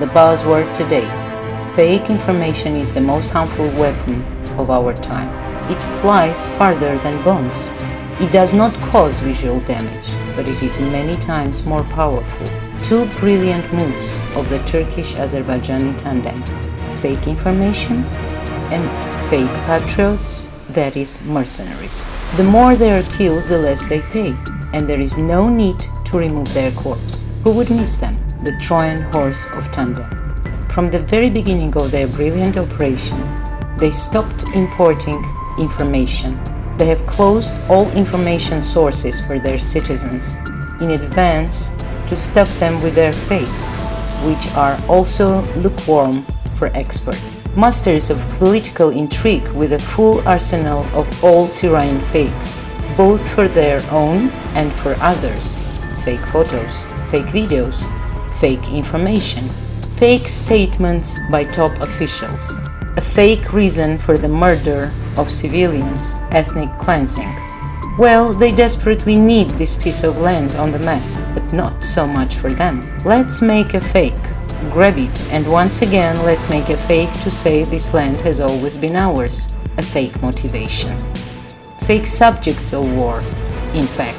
the buzzword today. Fake information is the most harmful weapon of our time. It flies farther than bombs. It does not cause visual damage, but it is many times more powerful. Two brilliant moves of the Turkish-Azerbaijani tandem: fake information and fake patriots, that is, mercenaries. The more they are killed, the less they pay, and there is no need to remove their corpse. Who would miss them? The Trojan horse of tandem. From the very beginning of their brilliant operation, they stopped importing information. They have closed all information sources for their citizens in advance to stuff them with their fakes, which are also lukewarm for export. Masters of political intrigue with a full arsenal of all tyranny fakes, both for their own and for others. Fake photos, fake videos, fake information, fake statements by top officials, a fake reason for the murder of civilians, ethnic cleansing. Well, they desperately need this piece of land on the map, but not so much for them. Let's make a fake, grab it, and once again let's make a fake to say this land has always been ours. A fake motivation. Fake subjects of war, in fact.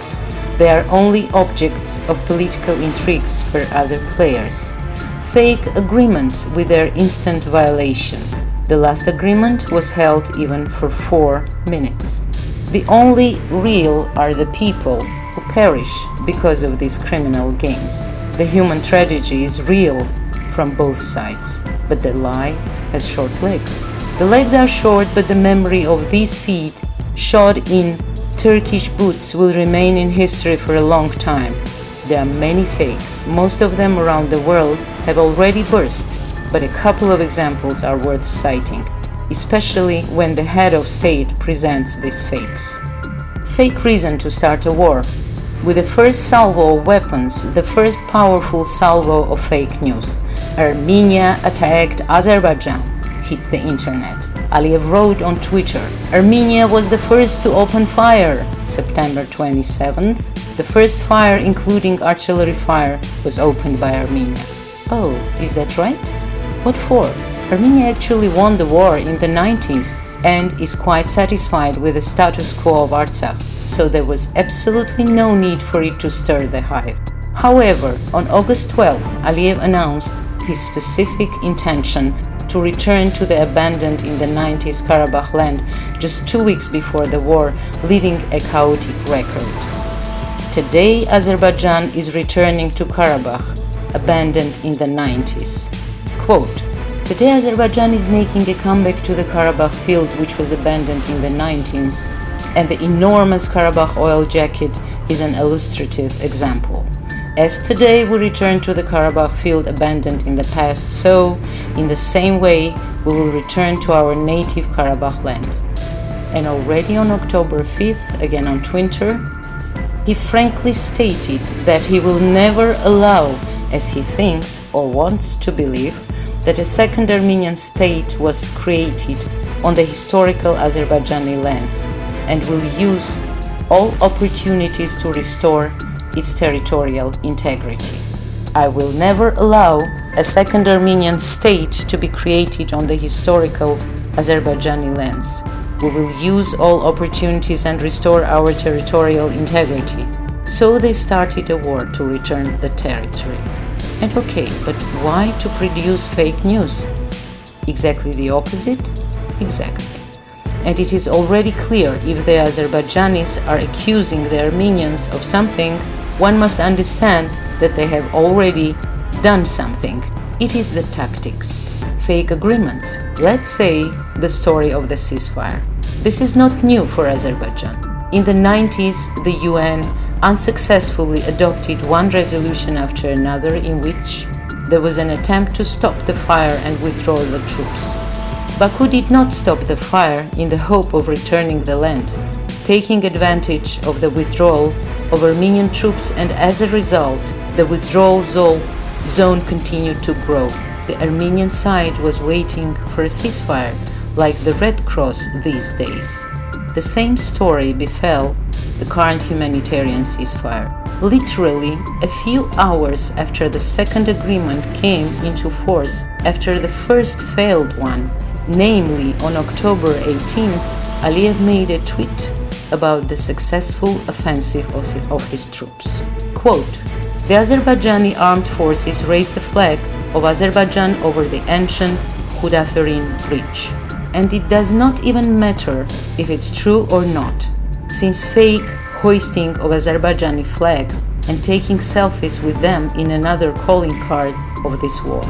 They are only objects of political intrigues for other players. Fake agreements with their instant violation. The last agreement was held even for 4 minutes. The only real are the people who perish because of these criminal games. The human tragedy is real from both sides, but the lie has short legs. The legs are short, but the memory of these feet shod in Turkish boots will remain in history for a long time. There are many fakes. Most of them around the world have already burst, but a couple of examples are worth citing, especially when the head of state presents these fakes. Fake reason to start a war. With the first salvo of weapons, the first powerful salvo of fake news. Armenia attacked Azerbaijan, hit the internet. Aliyev wrote on Twitter, Armenia was the first to open fire. September 27th, the first fire, including artillery fire, was opened by Armenia. Oh, is that right? What for? Armenia actually won the war in the 90s and is quite satisfied with the status quo of Artsakh, so there was absolutely no need for it to stir the hive. However, on August 12th, Aliyev announced his specific intention to return to the abandoned in the 90s Karabakh land just 2 weeks before the war, leaving a chaotic record. Today, Azerbaijan is returning to Karabakh, abandoned in the 90s. Quote, today Azerbaijan is making a comeback to the Karabakh field which was abandoned in the 90s, and the enormous Karabakh oil jacket is an illustrative example. As today we return to the Karabakh field abandoned in the past, so in the same way we will return to our native Karabakh land. And already on October 5th, again on Twitter, he frankly stated that he will never allow, as he thinks or wants to believe, that a second Armenian state was created on the historical Azerbaijani lands and will use all opportunities to restore its territorial integrity. I will never allow a second Armenian state to be created on the historical Azerbaijani lands. We will use all opportunities and restore our territorial integrity. So they started a war to return the territory. And okay, but why to produce fake news? Exactly the opposite? Exactly. And it is already clear if the Azerbaijanis are accusing the Armenians of something, one must understand that they have already done something. It is the tactics. Fake agreements. Let's say the story of the ceasefire. This is not new for Azerbaijan. In the 90s, the UN unsuccessfully adopted one resolution after another in which there was an attempt to stop the fire and withdraw the troops. Baku did not stop the fire in the hope of returning the land, taking advantage of the withdrawal of Armenian troops, and as a result, the withdrawal zone continued to grow. The Armenian side was waiting for a ceasefire, like the Red Cross these days. The same story befell the current humanitarian ceasefire. Literally, a few hours after the second agreement came into force, after the first failed one, namely on October 18th, Aliyev made a tweet about the successful offensive of his troops. Quote, "The Azerbaijani armed forces raised the flag of Azerbaijan over the ancient Khudaferin Bridge. And it does not even matter if it's true or not, since fake hoisting of Azerbaijani flags and taking selfies with them in another calling card of this war.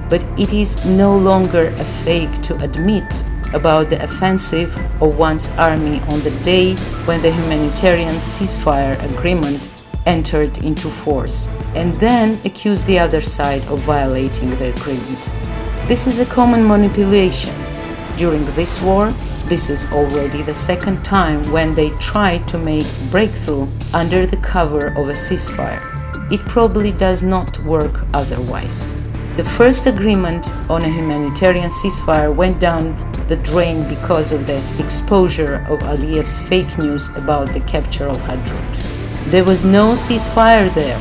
But it is no longer a fake to admit about the offensive of one's army on the day when the humanitarian ceasefire agreement entered into force, and then accuse the other side of violating the agreement. This is a common manipulation. During this war, this is already the second time when they tried to make breakthrough under the cover of a ceasefire. It probably does not work otherwise. The first agreement on a humanitarian ceasefire went down the drain because of the exposure of Aliyev's fake news about the capture of Hadrut. There was no ceasefire there.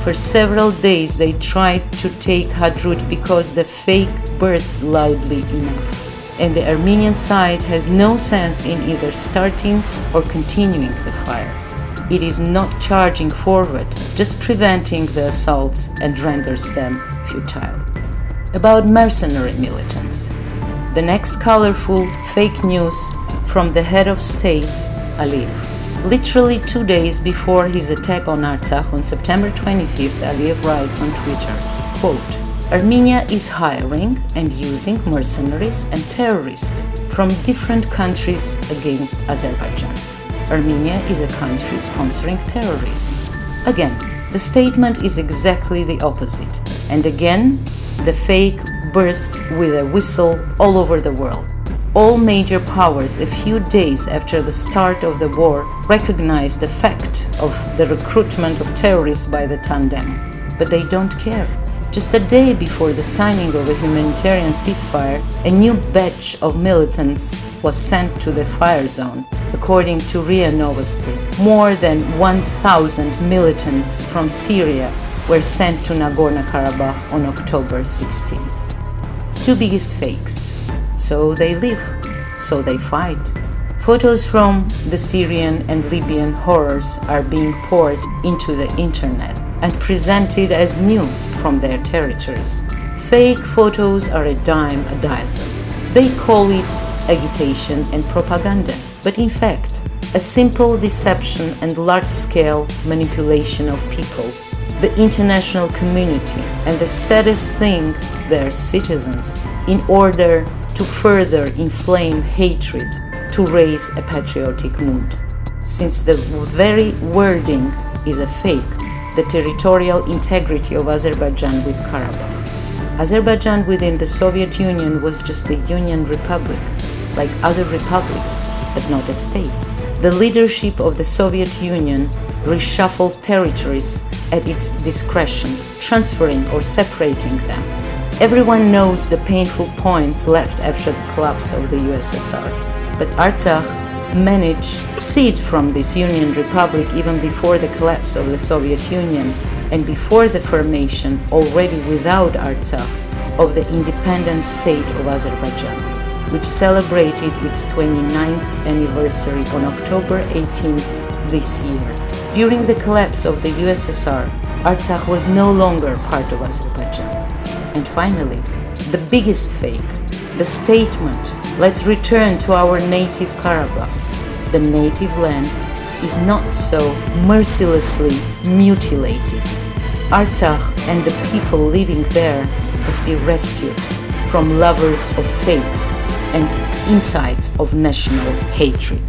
For several days they tried to take Hadrut because the fake burst loudly enough. And the Armenian side has no sense in either starting or continuing the fire. It is not charging forward, just preventing the assaults and renders them futile. About mercenary militants. The next colorful fake news from the head of state, Aliyev. Literally 2 days before his attack on Artsakh on September 25th, Aliyev writes on Twitter, quote, "Armenia is hiring and using mercenaries and terrorists from different countries against Azerbaijan. Armenia is a country sponsoring terrorism." Again, the statement is exactly the opposite. And again, the fake bursts with a whistle all over the world. All major powers, a few days after the start of the war, recognized the fact of the recruitment of terrorists by the tandem. But they don't care. Just a day before the signing of a humanitarian ceasefire, a new batch of militants was sent to the fire zone. According to RIA Novosti, more than 1,000 militants from Syria were sent to Nagorno-Karabakh on October 16th. Two biggest fakes. So they live, so they fight. Photos from the Syrian and Libyan horrors are being poured into the internet and presented as new from their territories. Fake photos are a dime a dozen. They call it agitation and propaganda, but in fact, a simple deception and large-scale manipulation of people, the international community, and the saddest thing, their citizens, in order to further inflame hatred, to raise a patriotic mood. Since the very wording is a fake, the territorial integrity of Azerbaijan with Karabakh. Azerbaijan within the Soviet Union was just a union republic, like other republics, but not a state. The leadership of the Soviet Union reshuffled territories at its discretion, transferring or separating them. Everyone knows the painful points left after the collapse of the USSR, but Artsakh managed to secede from this Union Republic even before the collapse of the Soviet Union and before the formation, already without Artsakh, of the independent state of Azerbaijan, which celebrated its 29th anniversary on October 18th this year. During the collapse of the USSR, Artsakh was no longer part of Azerbaijan. And finally, the biggest fake, the statement, "Let's return to our native Karabakh." The native land is not so mercilessly mutilated. Artsakh and the people living there must be rescued from lovers of fakes and insights of national hatred.